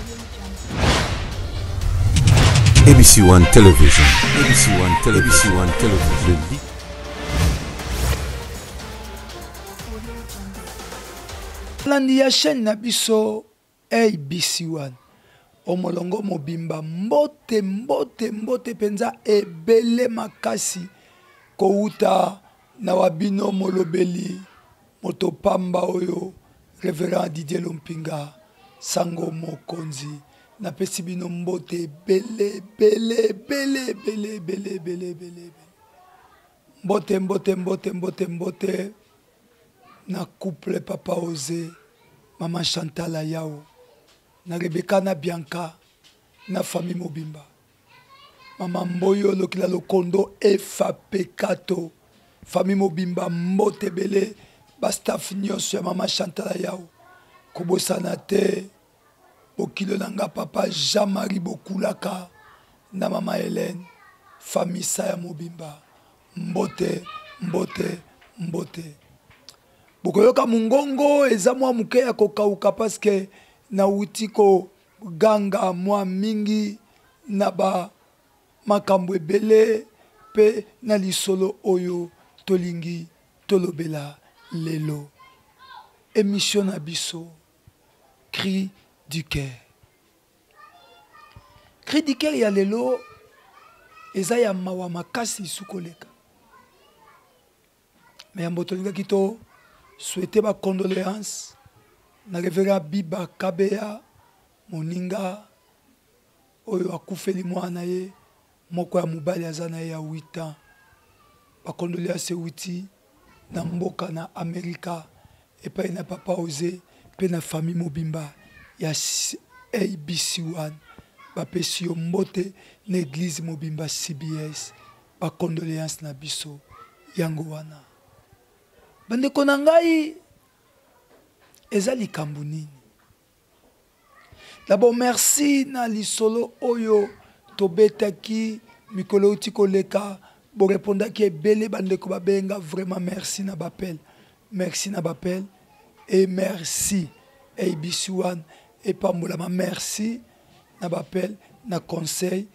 ABC One Television. ABC One Television. ABC One Television. Landi ya chaîne na biso ABC One. Omolongo mobimba mbote penza ebele makasi kouta na wabino molobeli motopamba oyo Révérend Didier Lompinga sango mokonzi na pesi bino mbote bele mbote na couple Papa Osé Maman Chantal Ayao na Rebecca na Bianca na famille mobimba Maman Mboyo lokila lokondo Efa Pekato famille mobimba mbote bele ba staff nyonso ya Maman Chantal Ayao kobosana te bokilo nanga papa Jean-Marie Bokulaka na Maman Hélène famille Saya mobimba mbote bokoyoka mungongo eza mwa muke ya kokauka paske na utiko ganga mwa mingi na ba makambo ebele pe na lisolo oyo tolingi tolobela lelo émission na biso Cri du cœur. Cri du cœur ya lelo eza ya mawa makasi sukoleka mais ya mbotolinga kito souhaiter ba condoléances na Révérend Biba Kabea moninga oyo akufeli mwana ye moko ya mobali azana ya 8 ans ba condoléances wuti na mboka na Amerika epai na Papa Osé pe na famille mobimba ya ABC One ba pesi yo mbote na église mobimba CBS ba condoléances na biso yango wana bandeko na ngai eza likambo nini d'abord merci na lisolo oyo tobetaki mikolo uti koleka bo répondaki ebele bandeko babenga vraiment merci na bapel et merci ABC One et pambolama merci na bapel na conseil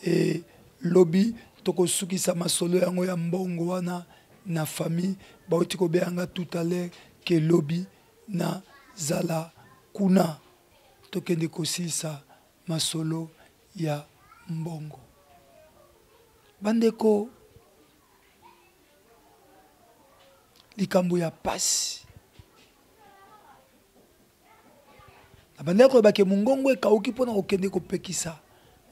et lobby tokosukisa masolo yango ya mbongo wana na famille bauti kobeanga tout à l'heure que lobby na zala kuna tokende kosilisa masolo ya mbongo bandeko likambo ya pasi na bandeko bake mungongo ekauki pona kokende kopekisa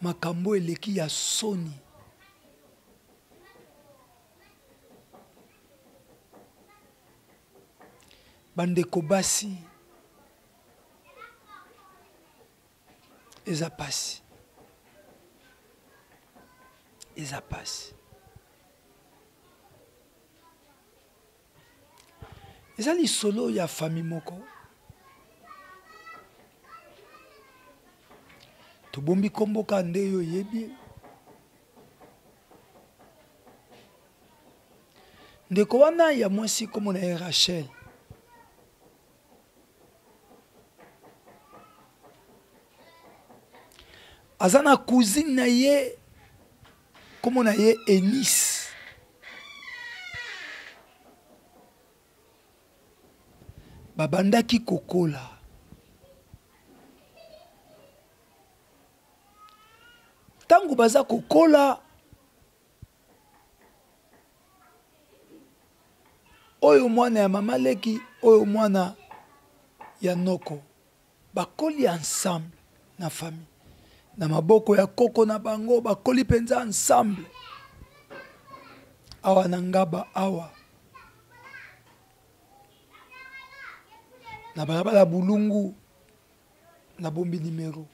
makambo eleki ya soni bandeko basi eza pasi eza lisolo ya famille moko tobombi komboka nde yo yebi ndeko wana ya mwasi komona ye Rachel azana cousine na ye komona ye Eunice babandaki kokola tangu baza kokola oyo mwana ya mama leki oyo mwana ya noko bakoli ensemble na famille na maboko ya koko na bango bakoli penza ensemble awa na ngaba awa na balabala bulungu na bombi numero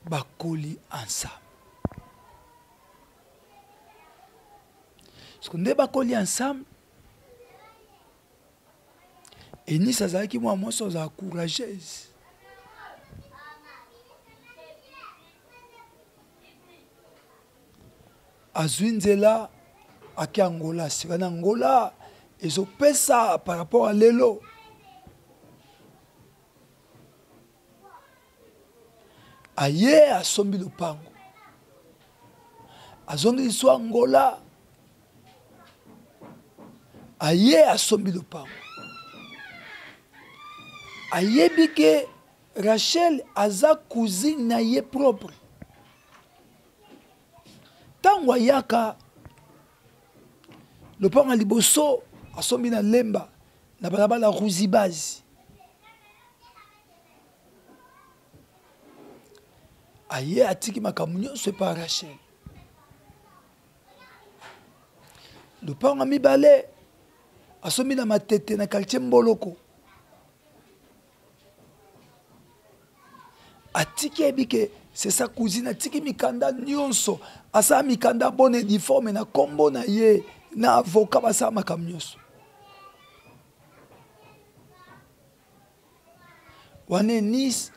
bakoli ensemble parce que nde bakoli ensemble Eunice azalaki mwa mwasi azala courageuse azwi nzela aki Angola sika na Angola ezopesa par rapport à lelo aye asombi lopango azongi liso Angola aye asombi lopango ayebi ke Rachel aza cousine na ye propre tango ayaka lopango ya liboso asombi na lemba na balabala Ruzibazi aye atiki makambo nyonso epa Rachel lopango ya mibale asombi na Matete na quartier Mboloko atiki ebike c'est sa cousine atiki mikanda nyonso asa mikanda bonne difforme na kombo na ye na avocat basa makambo nyonso wane Nice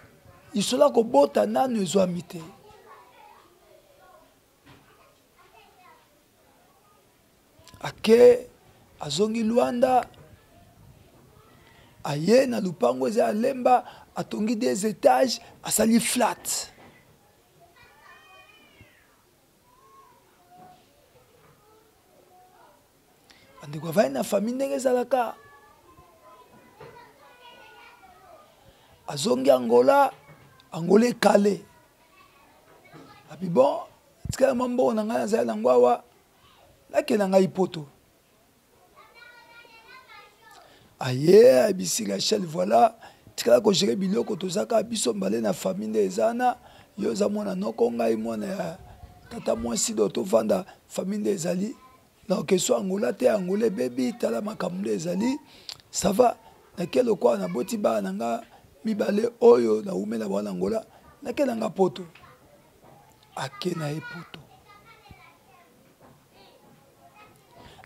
isola kobota nanu ezwami te ake azongi Luanda aye na lupango eza alemba atongi des étages asali flat andeko avai na famille ndenge ezalaka azongi Angola ekale api bon tikala mambo na ngai nazali nango awa nakenda ngai poto aye abisi Rachel voilà tikala kogere biloko tozaka biso mbale na famille nde ezana yo oza mwana noko ngai mwana ya tata mwasi do tovanda famille nde ezali na keso Angola te Angola ebebi tala makambo nde ezali ça va nakelo kwa na boti ba na nga mibale oyo na umela bwana Angola nakenda nga poto ake na ye poto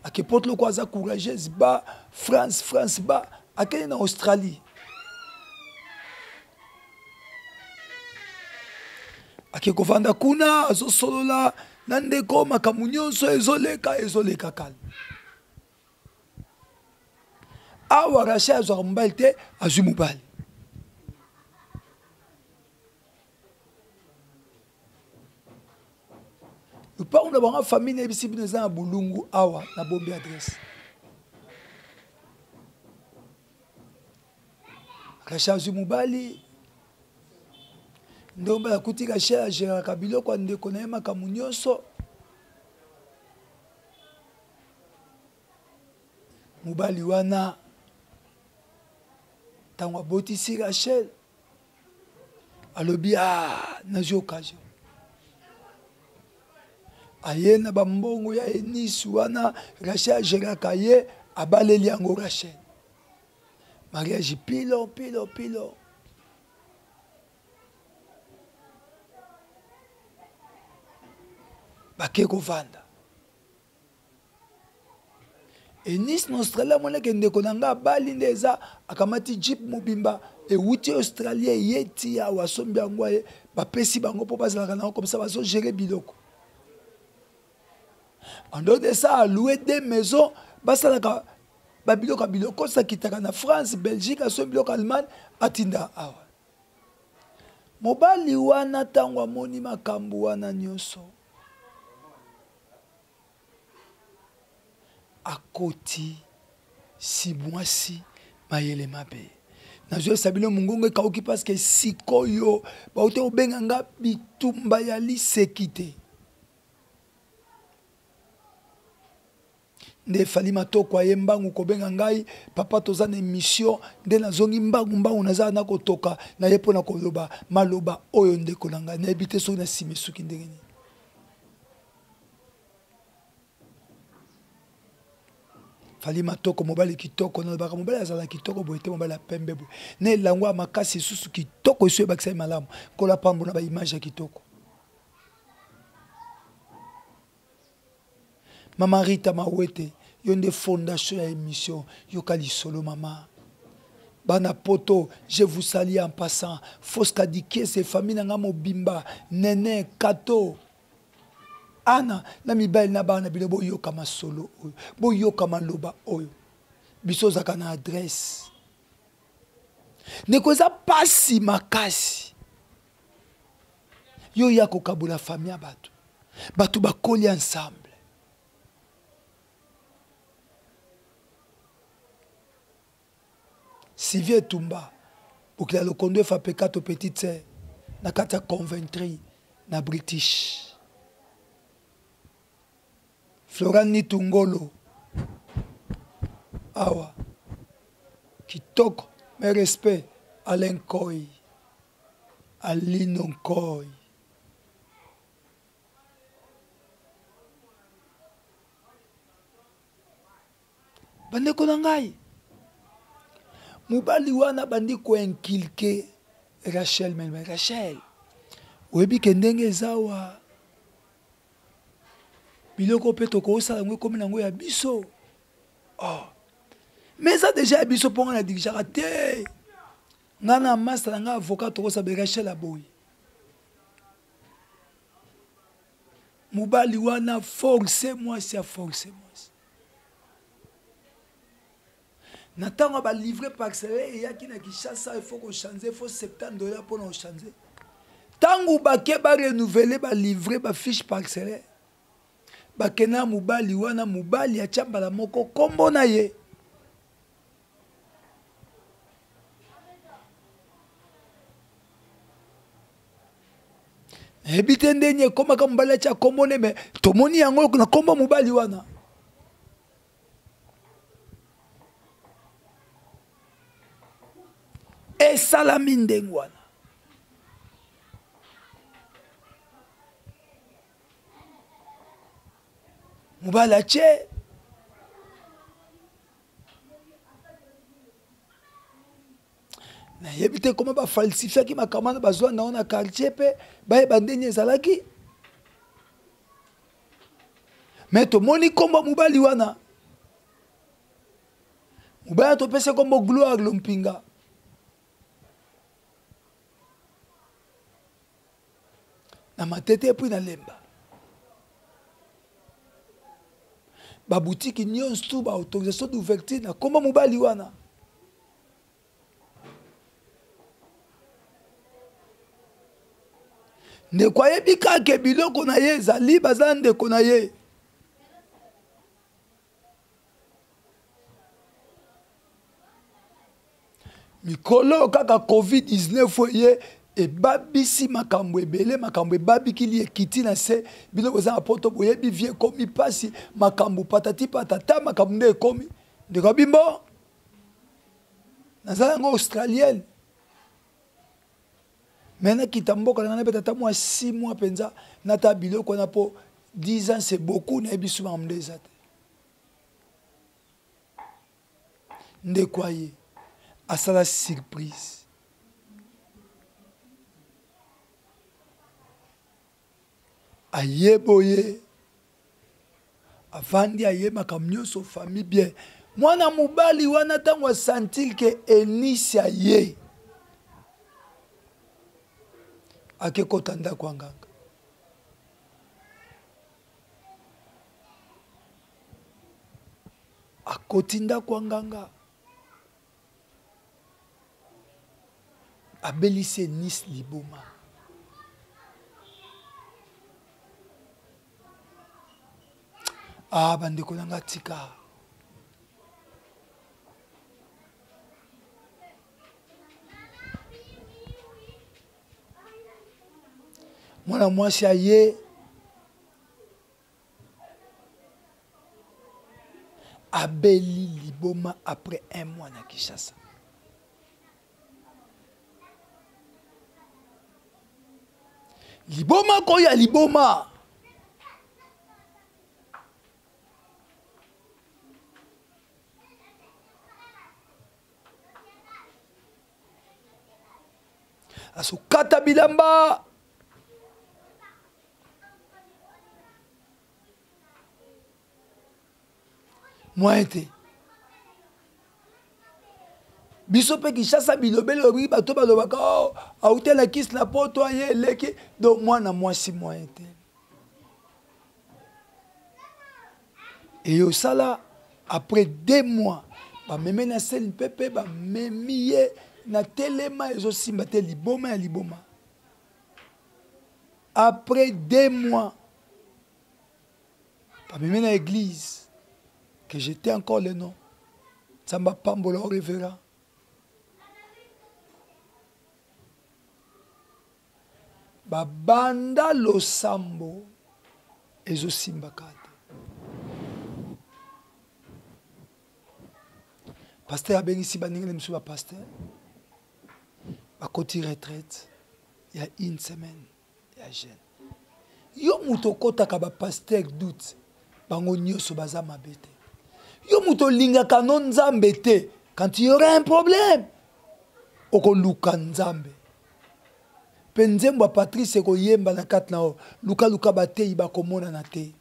ake poto loko aza courageuse ba France ba ake na Australie ake kovanda kuna azosolola na ndeko makambo nyonso ezoleka kala awa Rachel azwaka mobali te azwi mobali lupango na bango famille na yebisi bino eza na bulungu awa na bombi adresse Rachel azwi mobali ndomba ya kuti Rachel ageraka biloko ya ndeko na ye makambo nyonso mobali wana ntango abotisi Rachel alobi nazwi occasion aye na bambongo ya Enis wana Rachel ageraka ye abaleli yango Rachel mariage pilo bake kovanda Enis na Australie moneke ndeko na nga abali nde eza akamati jeep mobimba ewuti Australie yeti ya wasombi yango ye bapesi bango mpo bazalaka nango comme ça bazogere biloko en dehors de ça aloué des maisons basalaka babiloko biloko sakitaka na France Belgique asombi biloko Allemagne atinda awa mobali wana ntango amoni makambo wana nyonso akoti si mwasi mayele mabe nazwi sabilo mungongo ekauki parce que sikoyo baute obenga nga bitumba ya liseki te nde fali matoko aye mbangu kobenga ngai papa toza na émission nde nazongi mbangu naza na kotoka na ye mpona koloba maloba oyo ndeko na ngai nayebi te soki nasime suki ndenge nini fali matoko mobali kitoko nalobaka mobali azala kitoko boye te mobali ya pembe boye na elango ya makasi lisusu kitoko eso ebakisa ye malamu kola pambo na baimage ya kitoko Mama Rita Mawete yo nde fondation ya émission yoka lisolo mama bana poto je vous salue en passant Fosca Dikese famille nanga mobimba Nene Kato Ana na mibali na bana bino boyoka masolo oyo boyoka maloba oyo biso zaka na adresse nekoza pasi makasi yo ya kokabula famille ya bato bato bakoli ensemble Sylvie Etumba bokila lokondo efapeka to petite sœur na kati ya Coventry na British Florent Nitungolo awa kitoko mes respects Alain Koy Alino Koy bandeko na ngai mobali wana bandi koinkilke Rachel mais Rachel oyebi ke ndenge ezawa biloko mpe tokosala yango ekomi nango ya biso mais eza deja ya biso mpo nga na dirigeaka te nga na masa na nga avocat tokosala Rachel aboyi mobali wana force mwasi ya force mwasi na ntango balivre parcelle eyaki na Kinshasa il faut kochange il faut $70 mpona kochange ntango bake barenouveler balivre bafiche parcellaire bakena mobali wana mobali atia mbala moko kombo na ye nayebi te ndenge ekomaka mobali atia kombo ne me tomoni yango na kombo mobali wana esalami ndenge wana mobali atie nayebi te koma bafalsifiaki makambo na bazwa nango na quartier mpe bayeba ndenge ezalaki me tomoni kombo mobali wana mobali topesa kombo Gloire Lompinga na matete epui na lemba babutiki nyonso tu baautorisation d'ouverture na kombo mobali wana ndeko ayebi kaka biloko na ye ezali baza ndeko na ye mikolo kaka covid-19 ye ebabisi makambo ebele makambo ebabikili ekiti na se biloko eza na poto boyebi vie ekomi pasi makambo patati patata makambo nde ekomi ndeko bimbo naza yango australienne me nakita mboka nanga napeta ata mwa 6 mois mpenza nata biloko wana mpo 10 ans c'est beaucoup nayebi so makambo nde eza te ndeko aye asala surprise ayeboye avandi aye makambo nyonso famille bien mwana mobali wana ntango asentir ke enisi aye akekota ndako ya nganga akoti ndako ya nganga abelisi enisi liboma bandeko nanga tika mwana mwasi aye abeli liboma après 1 mois na Kinshasa liboma koya liboma asukata bilamba moyen te biso mpe Kinshasa bilobeli obi bato balobaka autela kisi na poto aye eleki donc mwana mwasi moyen te eyosala après 2 mois bamemi na seli mpepe bamemi ye na telema ezosimba te liboma ya liboma Après 2 mois, parmi dans l'église, que j'étais encore le nom, ça m'a pas mbola au révérend. Banda losambo ezo simbakate. Pasteur a béni si baningele monsieur pasteur. Ba koti retraite il y a 1 semaine ya jeune. Yo muto kota ka ba pasteur doute bango nyoso baza mabete. Yo muto linga kanon nzambe te quand il y aura un problème. Oko luka nzambe. Penzembo Patrice ko yemba na kat na o luka batei ba komona na te.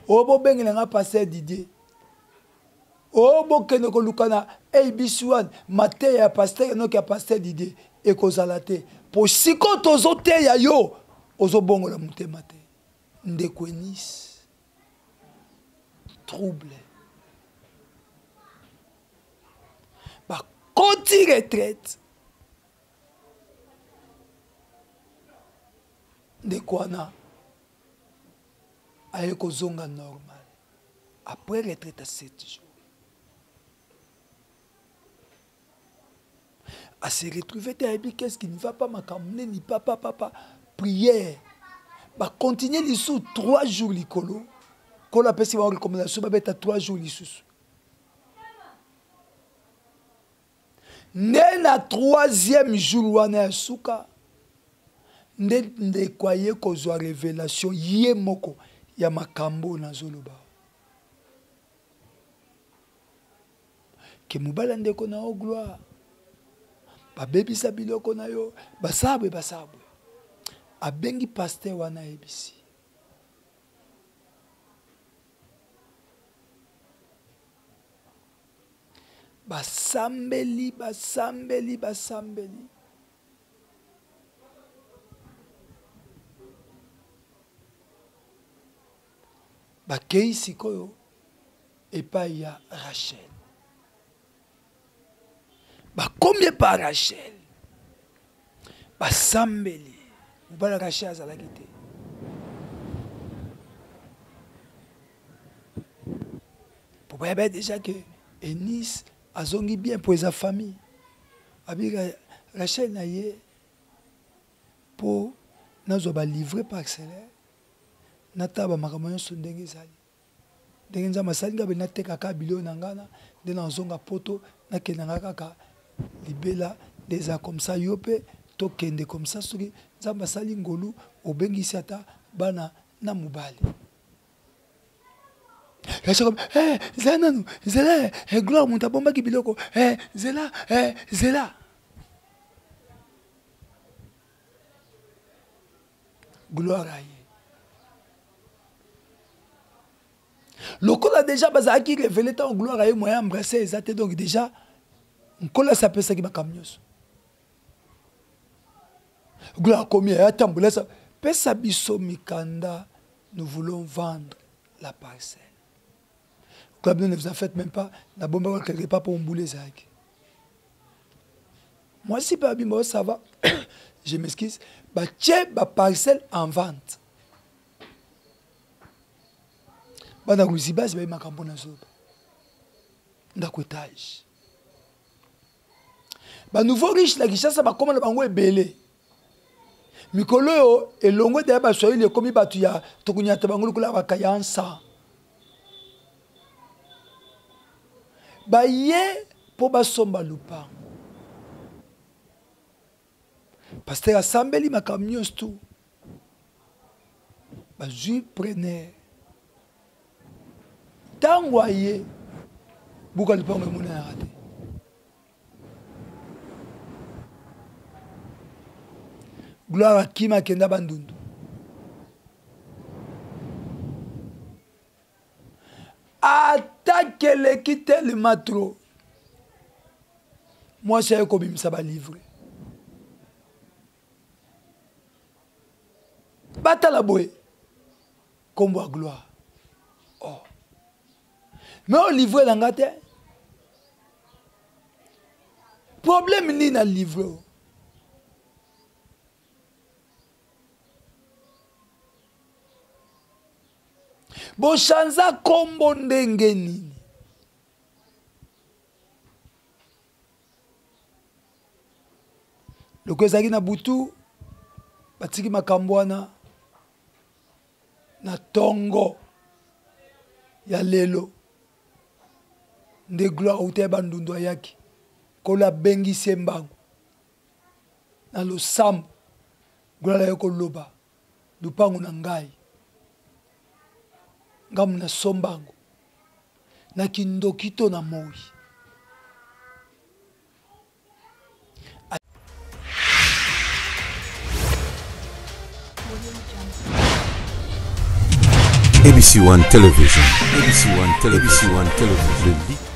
Obo bengela nga pasteur Didier. Obo kene ko luka na ABC1 mate ya pasteur no ka pasteur Didier e ko zalate. Po siko tozo te ya yo ozo bongo la mutema te. Ndekwenis trouble. Ba koti retraite. De Kwana a eu zonga normal. Après retraite à 7 jours. À se retrouver, qu'est-ce qui ne va pas m'accompagner, ni papa, prière. Bah, continuer les sous 3 jours, l'icolo. Quand la personne va en recommandation, bah, à 3 jours, les sous. Né na 3e jour, wana souka. Nde kwaye kozwa révélation ye moko ya makambo na zoloba ke mubala ndeko na o gloire babebisa biloko na yo basabwe abengi pasteur wana ebisi basambeli bakei sikoyo epai ya Rachel. Bakombie pa Rachel. Basambeli. Mubala Rachel azalaki te. Pour bien déjà que Enis azongi bien pour sa famille. Abi Rachel na ye pour nazo ba livrer par accélère. Nataba makambo nyonso ndenge ezali ndenge nzambe asali nga be natekaka biloko na ngana nde nazonga poto nakendanga kaka libela deza comme ça yo mpe tokende comme ça soki nzambe asali ngolu obengisi ata bana na mobali comme zela nanu zela gloire moto abombaki biloko zela gloire à ye. Le col a déjà bazaki révélé tant gloire à eux moyen embrasser exact donc déjà on colle ça peut ça qui va camios. Gloire combien attends ça pesa biso mikanda nous voulons vendre la parcelle. Comme ne vous en faites même pas la bombe quelque part pour bouler ça. Moi si pas bimbo ça va je m'excuse ba tiens ba parcelle en vente. Bana kuzibasi ba makambo na zoba ndako étage ba nouveau riche la Kinshasa ba komana bango ebele mikolo yo elongo de ba soyi le komi batu ya tokunyata bango kula ba kayansa ba ye po ba somba lupango pasteur asambeli makambo tout ba jui preneur tango aye buka lupango emona ya rate gloire akima kenda bandundu attaque l'équipe tellement trop moi c'est comme ça va livrer batala boy combo gloire oh mais on livre dans gâte problème ni na livre bochanza kombo ndenge nini? Loko ezalaki na butu batiki makambo wana na tongo ya lelo nde gloire uta ya bandundu ayaki kolo abengisi mbangu na losambo gloire ya koloba lupangu na ngai ngamu na sombango na kindokito na moi. ABC One Television. ABC One Television. ABC One Television.